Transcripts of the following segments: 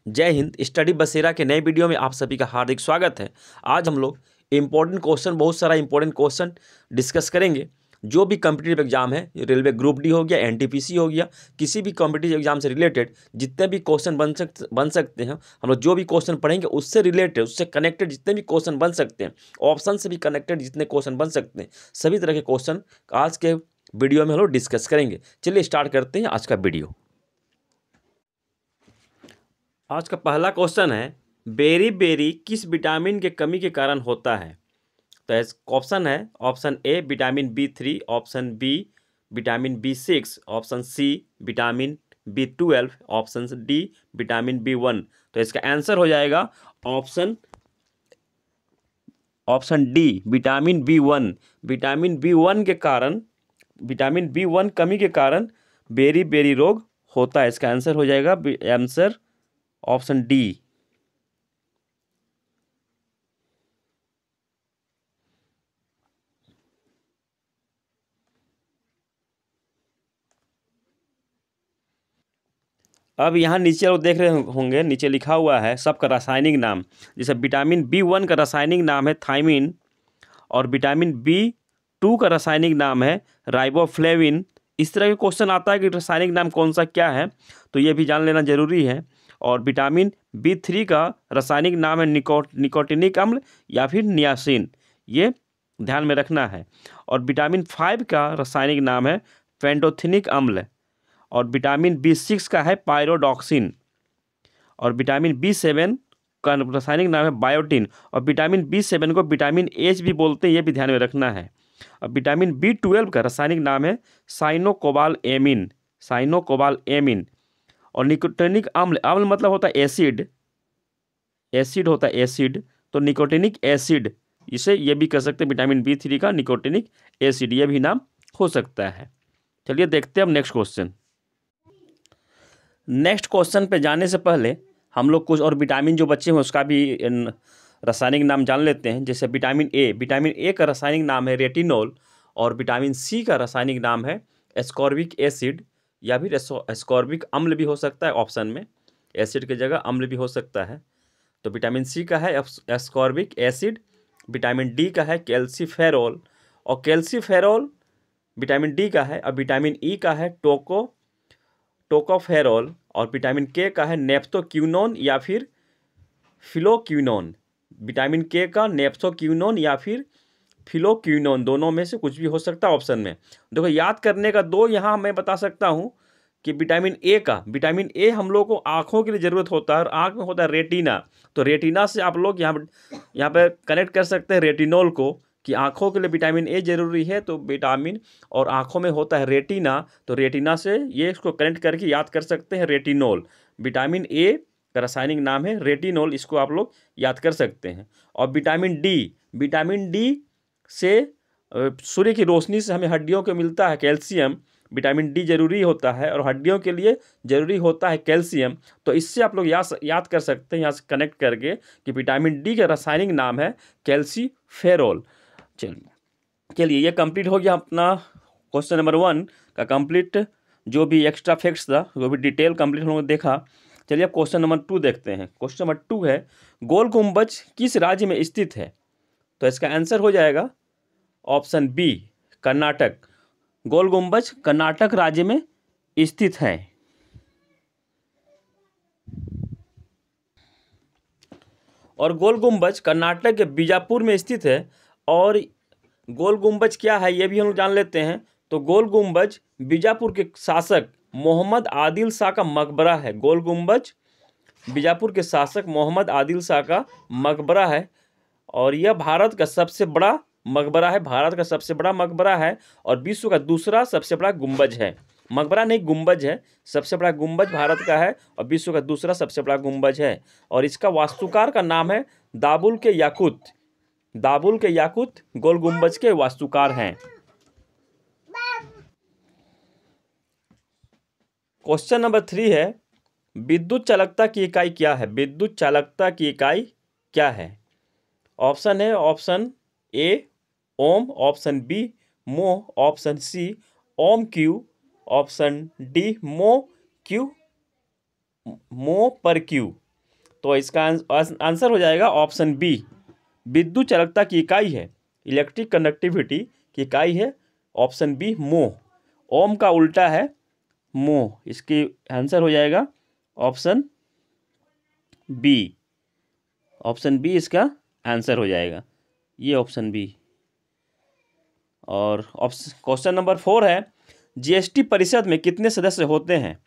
जय हिंद। स्टडी बसेरा के नए वीडियो में आप सभी का हार्दिक स्वागत है। आज हम लोग इम्पोर्टेंट क्वेश्चन, बहुत सारा इम्पोर्टेंट क्वेश्चन डिस्कस करेंगे। जो भी कॉम्पिटिटिव एग्जाम है, रेलवे ग्रुप डी हो गया, एनटीपीसी हो गया, किसी भी कॉम्पिटिटिव एग्जाम से रिलेटेड जितने भी क्वेश्चन बन सकते हैं, हम लोग जो भी क्वेश्चन पढ़ेंगे उससे रिलेटेड, उससे कनेक्टेड जितने भी क्वेश्चन बन सकते हैं, ऑप्शन से भी कनेक्टेड जितने क्वेश्चन बन सकते हैं, सभी तरह के क्वेश्चन आज के वीडियो में हम लोग डिस्कस करेंगे। चलिए स्टार्ट करते हैं आज का वीडियो। आज का पहला क्वेश्चन है, बेरी बेरी किस विटामिन के कमी के कारण होता है? तो ऑप्शन है, option A vitamin B3, option B vitamin B6, option C vitamin B12, option D vitamin B1। तो इसका आंसर हो जाएगा option D vitamin B1। Vitamin B1 के कारण, विटामिन B1 कमी के कारण बेरी बेरी रोग होता है। इसका आंसर हो जाएगा आंसर ऑप्शन डी। अब यहाँ नीचे लोग देख रहे होंगे, नीचे लिखा हुआ है सबका रासायनिक नाम। जैसे विटामिन B1 का रासायनिक नाम है थायमिन, और विटामिन B2 का रासायनिक नाम है राइबोफ्लेविन। इस तरह के क्वेश्चन आता है कि रासायनिक नाम कौन सा क्या है, तो ये भी जान लेना जरूरी है। और विटामिन B3 का रासायनिक नाम है निकोटिनिक अम्ल या फिर नियासिन, ये ध्यान में रखना है। और विटामिन 5 का रासायनिक नाम है पेंटोथेनिक अम्ल, और विटामिन B6 का है पायरोडॉक्सिन, और विटामिन B7 का रासायनिक नाम है बायोटिन, और विटामिन B7 को विटामिन H भी बोलते हैं, ये भी ध्यान में रखना है। और विटामिन B12 का रासायनिक नाम है साइनोकोबालएमिन, साइनोकोबालएमिन। और निकोटिनिक अम्ल, अम्ल मतलब होता है एसिड, एसिड होता है एसिड, तो निकोटिनिक एसिड, इसे ये भी कह सकते हैं विटामिन B3 का निकोटिनिक एसिड, ये भी नाम हो सकता है। चलिए देखते हैं अब नेक्स्ट क्वेश्चन। नेक्स्ट क्वेश्चन पे जाने से पहले हम लोग कुछ और विटामिन जो बच्चे हैं उसका भी रासायनिक नाम जान लेते हैं। जैसे विटामिन ए का रासायनिक नाम है रेटिनोल, और विटामिन सी का रासायनिक नाम है एस्कॉर्बिक एसिड, या फिर एस्कॉर्बिक अम्ल भी हो सकता है। ऑप्शन में एसिड की जगह अम्ल भी हो सकता है। तो विटामिन सी का है एस्कॉर्बिक एसिड, विटामिन डी का है कैल्सीफेरोल, और कैल्सीफेरोल विटामिन डी का है। और विटामिन ई का है टोकोफेरोल, और विटामिन के का है नेप्थोक्विनोन या फिर फिलोक्विनोन। विटामिन के का नेप्थोक्विनोन या फिर फिलोक्विनोन, दोनों में से कुछ भी हो सकता है ऑप्शन में। देखो याद करने का दो यहाँ मैं बता सकता हूँ कि विटामिन ए हम लोग को आँखों के लिए ज़रूरत होता है, और आँख में होता है रेटिना। तो रेटिना से आप लोग यहाँ पर कनेक्ट कर सकते हैं रेटिनोल को, कि आँखों के लिए विटामिन ए जरूरी है, तो विटामिन और आँखों में होता है रेटिना, तो रेटिना से ये इसको कनेक्ट करके याद कर सकते हैं रेटिनोल। विटामिन ए का रासायनिक नाम है रेटिनोल, इसको आप लोग याद कर सकते हैं। और विटामिन डी से सूर्य की रोशनी से हमें हड्डियों को मिलता है कैल्शियम, विटामिन डी जरूरी होता है, और हड्डियों के लिए जरूरी होता है कैल्शियम। तो इससे आप लोग याद कर सकते हैं यहाँ से कनेक्ट करके कि विटामिन डी का रासायनिक नाम है कैल्सीफेरोल। चलिए ये कंप्लीट हो गया अपना क्वेश्चन नंबर 1 का कंप्लीट, जो भी एक्स्ट्रा फैक्ट्स था, जो भी डिटेल कंप्लीट हम लोगों ने देखा। चलिए अब क्वेश्चन नंबर 2 देखते हैं। क्वेश्चन नंबर 2 है, गोल गुम्बज किस राज्य में स्थित है? तो इसका आंसर हो जाएगा ऑप्शन बी कर्नाटक। गोल गुम्बज कर्नाटक राज्य में स्थित है। और गोल गुम्बज कर्नाटक के बीजापुर में स्थित है। और गोल गुम्बज क्या है ये भी हम लोग जान लेते हैं। तो गोल गुम्बज बीजापुर के शासक मोहम्मद आदिल शाह का मकबरा है। गोल गुम्बज बीजापुर के शासक मोहम्मद आदिल शाह का मकबरा है, और यह भारत का सबसे बड़ा मकबरा है, भारत का सबसे बड़ा मकबरा है, और विश्व का दूसरा सबसे बड़ा गुम्बज है। मकबरा नहीं, गुम्बज है। सबसे बड़ा गुम्बज भारत का है, और विश्व का दूसरा सबसे बड़ा गुम्बज है। और इसका वास्तुकार का नाम है दाबुल के याकूत। दाबुल के याकूत गोल गुम्बज के वास्तुकार हैं। क्वेश्चन नंबर 3 है, विद्युत चालकता की इकाई क्या है? विद्युत चालकता की इकाई क्या है? ऑप्शन है, option A ohm, option B mho, option C ohm Q, option D mho Q. Mho per Q. तो इसका आंसर हो जाएगा ऑप्शन बी, विद्युत चालकता की इकाई है, इलेक्ट्रिक कंडक्टिविटी की इकाई है ऑप्शन बी मो। ओम का उल्टा है मो, इसकी आंसर हो जाएगा ऑप्शन बी। ऑप्शन बी इसका आंसर हो जाएगा, ये ऑप्शन बी। और क्वेश्चन नंबर 4 है, जीएसटी परिषद में कितने सदस्य होते हैं?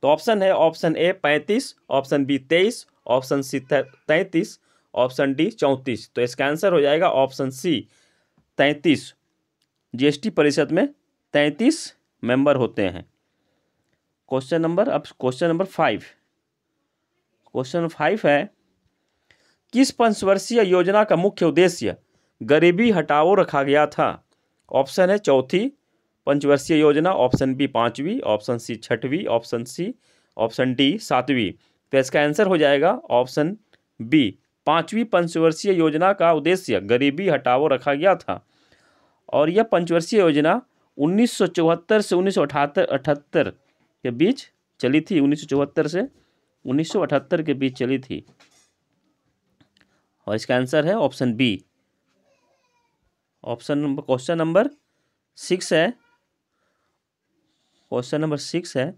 तो ऑप्शन है option A 35, option B 23, option C 33, option D 34। तो इसका आंसर हो जाएगा ऑप्शन सी 33। जीएसटी परिषद में 33 मेंबर होते हैं। Question number 5। क्वेश्चन नंबर 5 है, किस पंचवर्षीय योजना का मुख्य उद्देश्य गरीबी हटाओ रखा गया था? ऑप्शन है चौथी पंचवर्षीय योजना, ऑप्शन बी 5वीं, ऑप्शन सी 6वीं, ऑप्शन डी 7वीं। तो इसका आंसर हो जाएगा ऑप्शन बी, 5वीं पंचवर्षीय योजना का उद्देश्य गरीबी हटाओ रखा गया था। और यह पंचवर्षीय योजना 1974 से 1978 के बीच चली थी। 1974 से 1978 के बीच चली थी। और इसका आंसर है ऑप्शन बी। क्वेश्चन नंबर 6 है। क्वेश्चन नंबर 6 है,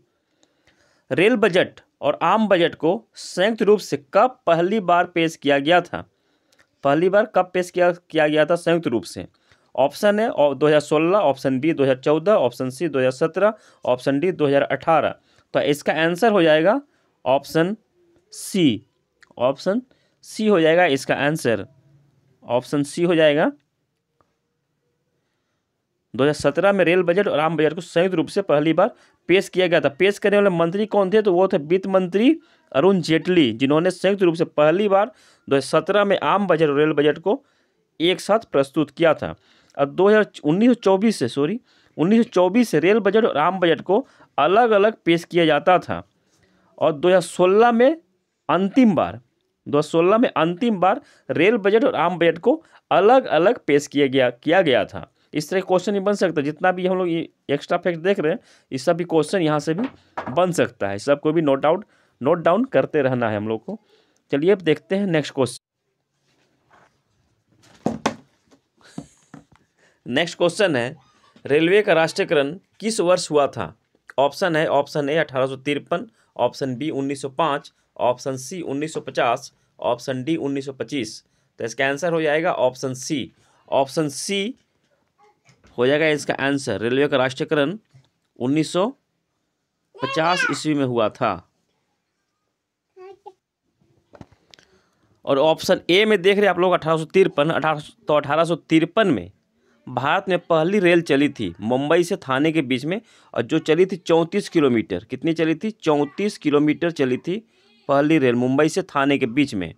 रेल बजट और आम बजट को संयुक्त रूप से कब पहली बार पेश किया गया था? पहली बार कब पेश किया गया था संयुक्त रूप से? ऑप्शन है 2016, option B 2014, option C 2017, option D 2018। तो इसका आंसर हो जाएगा ऑप्शन सी। ऑप्शन सी हो जाएगा इसका आंसर। ऑप्शन सी हो जाएगा। 2017 में रेल बजट और आम बजट को संयुक्त रूप से पहली बार पेश किया गया था। पेश करने वाले मंत्री कौन थे? तो वो थे वित्त मंत्री अरुण जेटली, जिन्होंने संयुक्त रूप से पहली बार 2017 में आम बजट और रेल बजट को एक साथ प्रस्तुत किया था। अब 1924 से रेल बजट और आम बजट को अलग अलग पेश किया जाता था। और 2016 में अंतिम बार रेल बजट और आम बजट को अलग अलग पेश किया गया था। इस तरह क्वेश्चन ही बन सकता है। जितना भी हम लोग ये एक्स्ट्रा फैक्ट देख रहे हैं, इस सब भी क्वेश्चन यहाँ से भी बन सकता है। सबको भी नोट डाउन करते रहना है हम लोग को। चलिए अब देखते हैं नेक्स्ट क्वेश्चन। नेक्स्ट क्वेश्चन है, रेलवे का राष्ट्रीयकरण किस वर्ष हुआ था? ऑप्शन है option A 1853, option B 1905, option C 1950, option D 1925। तो इसका आंसर हो जाएगा ऑप्शन सी। ऑप्शन सी हो जाएगा इसका आंसर। रेलवे का राष्ट्रीयकरण 1950 ईस्वी में हुआ था। और ऑप्शन ए में देख रहे हैं आप लोग 1853 में भारत में पहली रेल चली थी मुंबई से थाने के बीच में, और जो चली थी 34 किलोमीटर। कितनी चली थी? 34 किलोमीटर चली थी पहली रेल मुंबई से थाने के बीच में।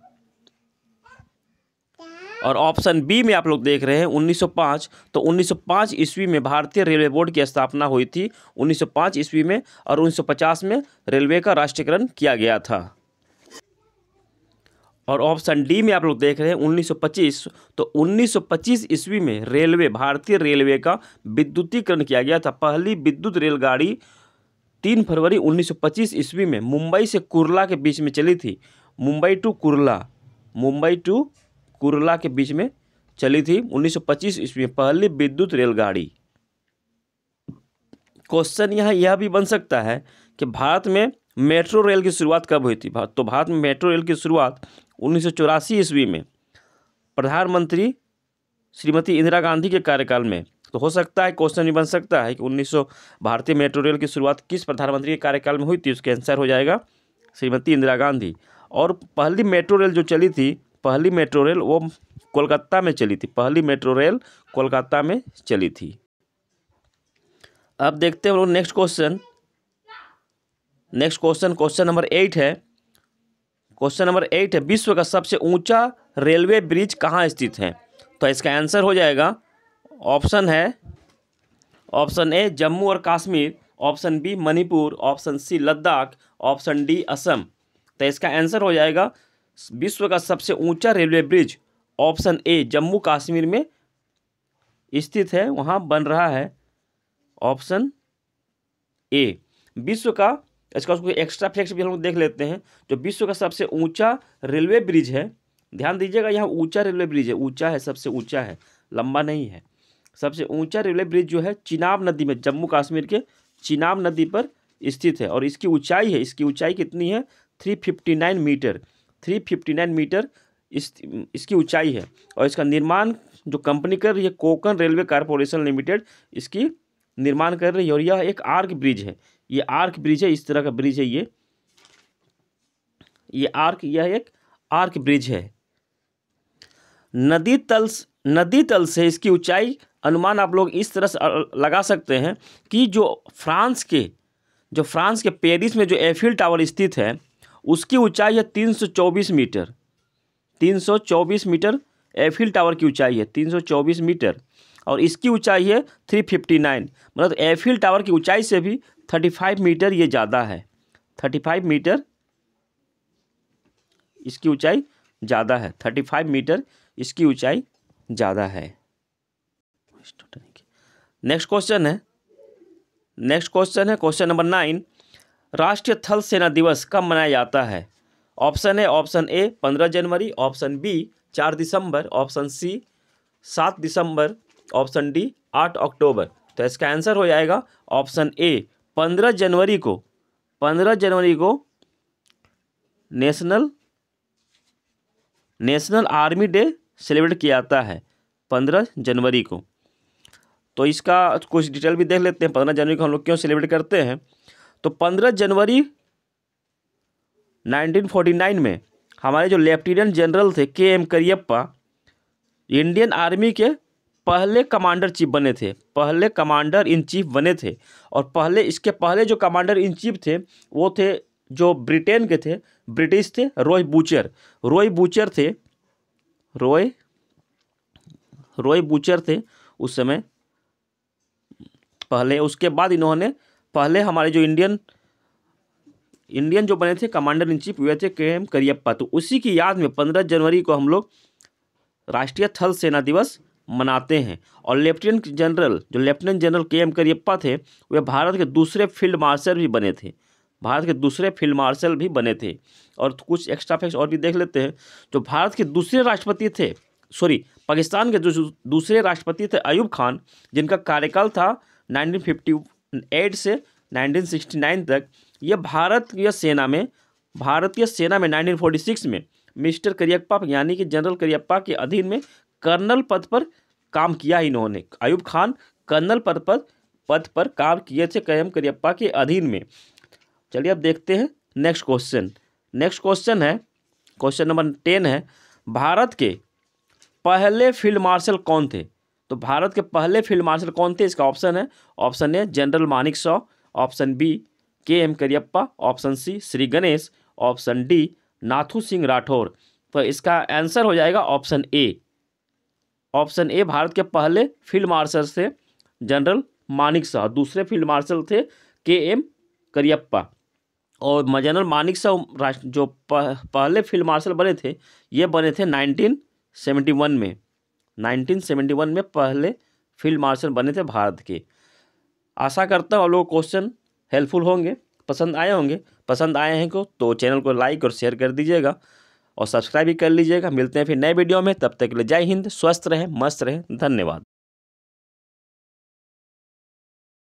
और ऑप्शन बी में आप लोग देख रहे हैं 1905। तो 1905 ईस्वी में भारतीय रेलवे बोर्ड की स्थापना हुई थी 1905 ईस्वी में, और 1950 में रेलवे का राष्ट्रीयकरण किया गया था। और ऑप्शन डी में आप लोग देख रहे हैं 1925। तो 1925 ईस्वी में भारतीय रेलवे का विद्युतीकरण किया गया था। पहली विद्युत रेलगाड़ी 3 फरवरी 1925 ईस्वी में मुंबई से कुर्ला के बीच में चली थी। मुंबई टू कुर्ला के बीच में चली थी 1925 ईस्वी में पहली विद्युत रेलगाड़ी। क्वेश्चन यहाँ यह भी बन सकता है कि भारत में मेट्रो रेल की शुरुआत कब हुई थी? तो भारत में मेट्रो रेल की शुरुआत 1984 ईस्वी में प्रधानमंत्री श्रीमती इंदिरा गांधी के कार्यकाल में। तो हो सकता है क्वेश्चन भी बन सकता है कि भारतीय मेट्रो रेल की शुरुआत किस प्रधानमंत्री के कार्यकाल में हुई थी? उसका आंसर हो जाएगा श्रीमती इंदिरा गांधी। और पहली मेट्रो रेल जो चली थी, पहली मेट्रो रेल वो कोलकाता में चली थी। पहली मेट्रो रेल कोलकाता में चली थी। अब देखते हैं हम लोग नेक्स्ट क्वेश्चन क्वेश्चन नंबर 8 है। क्वेश्चन नंबर 8 है, विश्व का सबसे ऊंचा रेलवे ब्रिज कहाँ स्थित है? तो इसका आंसर हो जाएगा ऑप्शन ए जम्मू और Kashmir, option B Manipur, option C Ladakh, option D Assam. तो इसका आंसर हो जाएगा विश्व का सबसे ऊंचा railway bridge option A Jammu Kashmir में स्थित है, वहाँ बन रहा है। Option A. विश्व का इसका उसको एक्स्ट्रा फैक्ट भी हम लोग देख लेते हैं। जो विश्व का सबसे ऊंचा रेलवे ब्रिज है, ध्यान दीजिएगा, यहाँ ऊंचा रेलवे ब्रिज है, ऊंचा है, सबसे ऊंचा है, लंबा नहीं है। सबसे ऊंचा रेलवे ब्रिज जो है चिनाब नदी में, जम्मू कश्मीर के चिनाब नदी पर स्थित है। और इसकी ऊंचाई है, इसकी ऊंचाई कितनी है? 359 मीटर, 359 मीटर इसकी ऊंचाई है। और इसका निर्माण जो कंपनी कर रही है, कोंकण रेलवे कारपोरेशन लिमिटेड, इसकी निर्माण कर रही है। और यह एक आर्क ब्रिज है, ये आर्क ब्रिज है, इस तरह का ब्रिज है ये यह एक आर्क ब्रिज है। नदी तल से इसकी ऊंचाई अनुमान आप लोग इस तरह से लगा सकते हैं कि जो फ्रांस के पेरिस में जो एफिल टावर स्थित है, उसकी ऊंचाई है 324 मीटर, 324 मीटर एफिल टावर की ऊंचाई है 324 मीटर। और इसकी ऊंचाई है 359, मतलब एफिल टावर की ऊंचाई से भी 35 मीटर ये ज़्यादा है, 35 मीटर इसकी ऊंचाई ज़्यादा है, 35 मीटर इसकी ऊंचाई ज़्यादा है। नेक्स्ट क्वेश्चन है क्वेश्चन नंबर 9, राष्ट्रीय थल सेना दिवस कब मनाया जाता है? ऑप्शन ए 15 जनवरी, ऑप्शन बी 4 दिसंबर, ऑप्शन सी 7 दिसंबर, ऑप्शन डी 8 अक्टूबर। तो इसका आंसर हो जाएगा ऑप्शन ए 15 जनवरी को नेशनल आर्मी डे सेलिब्रेट किया जाता है 15 जनवरी को। तो इसका कुछ डिटेल भी देख लेते हैं, 15 जनवरी को हम लोग क्यों सेलिब्रेट करते हैं। तो 15 जनवरी 1949 में हमारे जो लेफ्टिनेंट जनरल थे KM करियप्पा, इंडियन आर्मी के पहले कमांडर इन चीफ बने थे। और इसके पहले जो कमांडर इन चीफ थे वो थे जो ब्रिटेन के थे, ब्रिटिश थे, रॉय बूचर थे उस समय पहले। उसके बाद इन्होंने पहले हमारे जो इंडियन जो बने थे कमांडर इन चीफ हुए थे KM करियप्पा। तो उसी की याद में 15 जनवरी को हम लोग राष्ट्रीय थल सेना दिवस मनाते हैं। और लेफ्टिनेंट जनरल KM करियप्पा थे, वे भारत के दूसरे फील्ड मार्शल भी बने थे। और कुछ एक्स्ट्रा फैक्ट्स और भी देख लेते हैं। जो भारत के दूसरे राष्ट्रपति थे, पाकिस्तान के जो दूसरे राष्ट्रपति थे अयूब खान, जिनका कार्यकाल था 1958 से 1969 तक। ये भारतीय सेना में 1946 में मिस्टर करियप्पा यानी कि जनरल करियप्पा के अधीन में कर्नल पद पर काम किया इन्होंने। अयूब खान कर्नल पद पर काम किए थे KM करियप्पा के अधीन में। चलिए अब देखते हैं नेक्स्ट क्वेश्चन है क्वेश्चन नंबर 10 है, भारत के पहले फील्ड मार्शल कौन थे? तो भारत के पहले फील्ड मार्शल कौन थे? इसका option A general Manekshaw, option B KM Cariappa, option C Shri Ganesh, option D Nathu Singh Rathore. तो इसका आंसर हो जाएगा ऑप्शन ए। भारत के पहले फील्ड मार्शल थे जनरल मानेकशॉ, दूसरे फील्ड मार्शल थे KM करियप्पा। और जनरल मानेकशॉ जो पहले फील्ड मार्शल बने थे, ये बने थे 1971 में। 1971 में पहले फील्ड मार्शल बने थे भारत के। आशा करता हूँ आप लोगों को क्वेश्चन हेल्पफुल होंगे, पसंद आए हैं तो चैनल को लाइक और शेयर कर दीजिएगा और सब्सक्राइब भी कर लीजिएगा। मिलते हैं फिर नए वीडियो में, तब तक के लिए जय हिंद, स्वस्थ रहें, मस्त रहें, धन्यवाद।